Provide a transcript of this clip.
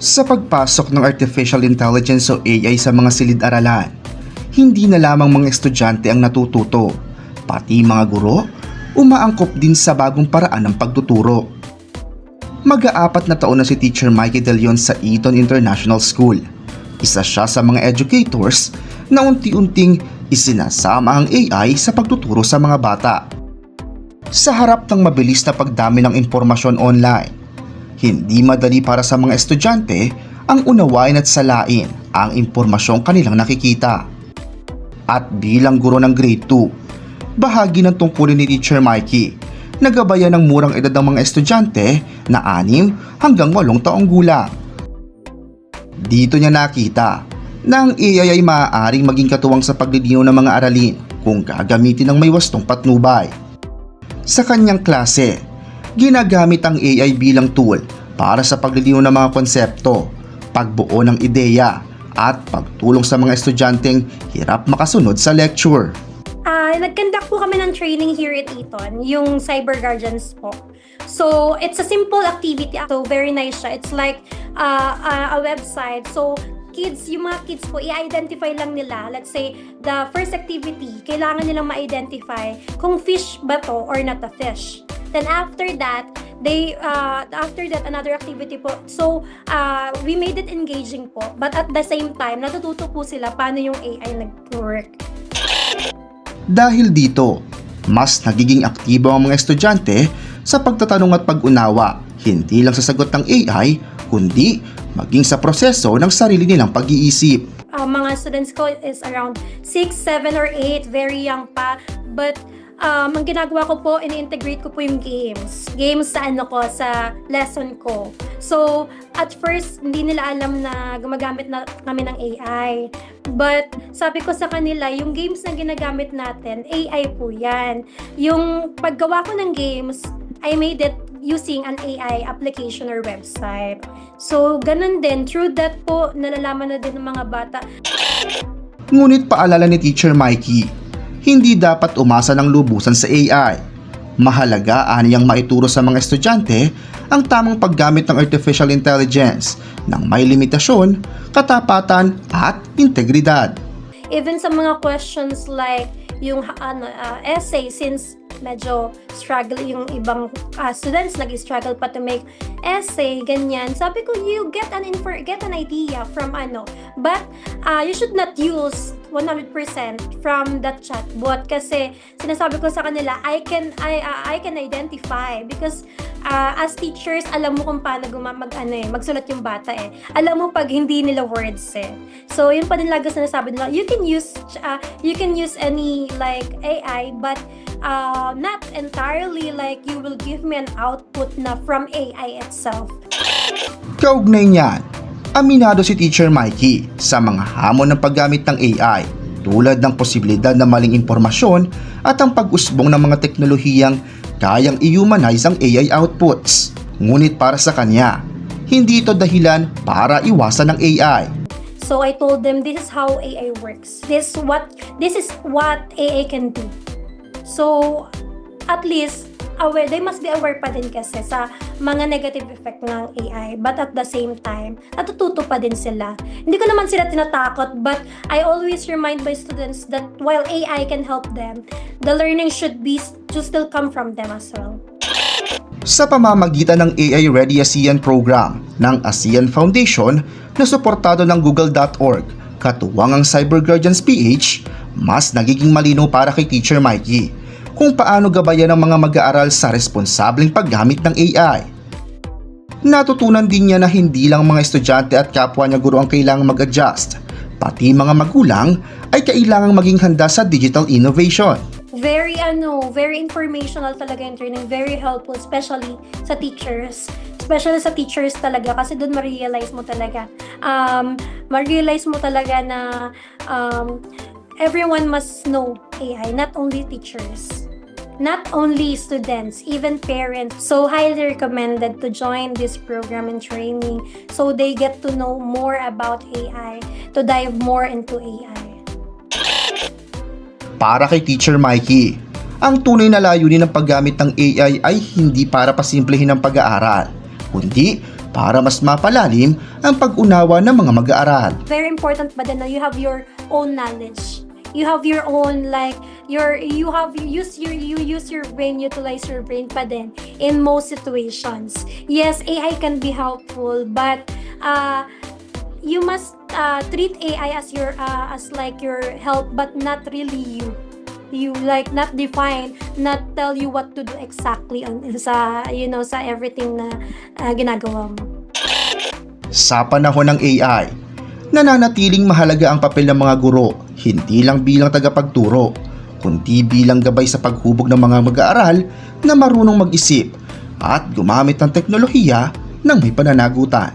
Sa pagpasok ng Artificial Intelligence o AI sa mga silid-aralan, hindi na lamang mga estudyante ang natututo, pati mga guro, umaangkop din sa bagong paraan ng pagtuturo. Mag-aapat na taon na si Teacher Mikey De Leon sa Eton International School. Isa siya sa mga educators na unti-unting isinasama ang AI sa pagtuturo sa mga bata. Sa harap ng mabilis na pagdami ng impormasyon online, hindi madali para sa mga estudyante ang unawain at salain ang impormasyong kanilang nakikita. At bilang guro ng grade 2, bahagi ng tungkulin ni Teacher Mikey na gabayan ng murang edad ng mga estudyante na 6 hanggang 8 taong gulang. Dito niya nakita na ang AI ay maaaring maging katuwang sa paglilinaw ng mga aralin kung gagamitin ng may wastong patnubay. Sa kanyang klase, ginagamit ang AI bilang tool para sa paglilinaw ng mga konsepto, pagbuo ng ideya, at pagtulong sa mga estudyanteng hirap makasunod sa lecture. Nag-conduct po kami ng training here at Eton, yung Cyber Guardians po. So, it's a simple activity. So, very nice siya. It's like a website. So, yung mga kids po, i-identify lang nila. Let's say, the first activity, kailangan nilang ma-identify kung fish ba to or not a fish. Then after that, another activity po. So, we made it engaging po. But at the same time, natututo po sila paano yung AI nag-work. Dahil dito, mas nagiging aktibo ang mga estudyante sa pagtatanong at pag-unawa, hindi lang sa sagot ng AI, kundi maging sa proseso ng sarili nilang pag-iisip. Mga students ko is around 6, 7, or 8, very young pa. But ang ginagawa ko po, ini-integrate ko po yung games. Games sa lesson ko. So, at first, hindi nila alam na gumagamit na kami ng AI. But, sabi ko sa kanila, yung games na ginagamit natin, AI po yan. Yung paggawa ko ng games, I made it using an AI application or website. So, ganun din. Through that po, nalalaman na din ng mga bata. Ngunit paalala ni Teacher Mikey, hindi dapat umasa ng lubusan sa AI. Mahalaga aniyang maituro sa mga estudyante ang tamang paggamit ng artificial intelligence ng may limitasyon, katapatan at integridad. Even sa mga questions like yung essay, since medyo struggle yung ibang students, nag-struggle pa to make essay, ganyan. Sabi ko, you get an idea from but you should not use 100% from that chatbot kasi sinasabi ko sa kanila, I can identify because as teachers, alam mo kung paano magsulat yung bata eh. Alam mo pag hindi nila words eh. So yun pa din lagi sinasabi nila, you can use any like AI but not entirely like you will give me an output na from AI itself. Kaugnay niyan, aminado si Teacher Mikey sa mga hamon ng paggamit ng AI tulad ng posibilidad na maling impormasyon at ang pag-usbong ng mga teknolohiyang kayang i-humanize ang AI outputs. Ngunit para sa kanya, hindi ito dahilan para iwasan ng AI. So I told them this is how AI works. This is what AI can do. So at least they must be aware pa din kasi sa mga negative effect ng AI. But at the same time, natututo pa din sila. Hindi ko naman sila tinatakot, but I always remind my students that while AI can help them, the learning should still come from them as well. Sa pamamagitan ng AI Ready ASEAN program ng ASEAN Foundation na suportado ng Google.org, katuwang ang Cyber Guardians PH, mas nagiging malinaw para kay Teacher Mikey kung paano gabayan ng mga mag-aaral sa responsableng paggamit ng AI. Natutunan din niya na hindi lang mga estudyante at kapwa niya guro ang kailangang mag-adjust, pati mga magulang ay kailangang maging handa sa digital innovation. Very informational talaga yung training, very helpful, especially sa teachers. Especially sa teachers talaga kasi doon ma-realize mo talaga na everyone must know AI, not only teachers, not only students, even parents. So highly recommended to join this program and training so they get to know more about AI, to dive more into AI. Para kay Teacher Mikey, ang tunay na layunin ng paggamit ng AI ay hindi para pasimplehin ang pag-aaral, kundi para mas mapalalim ang pag-unawa ng mga mag-aaral. Very important pa din na you have your own knowledge. You have your own you use your brain, utilize your brain pa din in most situations. Yes, AI can be helpful, but you must treat AI as your help, but not really you like not define, not tell you what to do exactly sa everything na ginagawa mo. Sa panahon ng AI, nananatiling mahalaga ang papel ng mga guro, hindi lang bilang tagapagturo, kundi bilang gabay sa paghubog ng mga mag-aaral na marunong mag-isip at gumamit ng teknolohiya ng may pananagutan.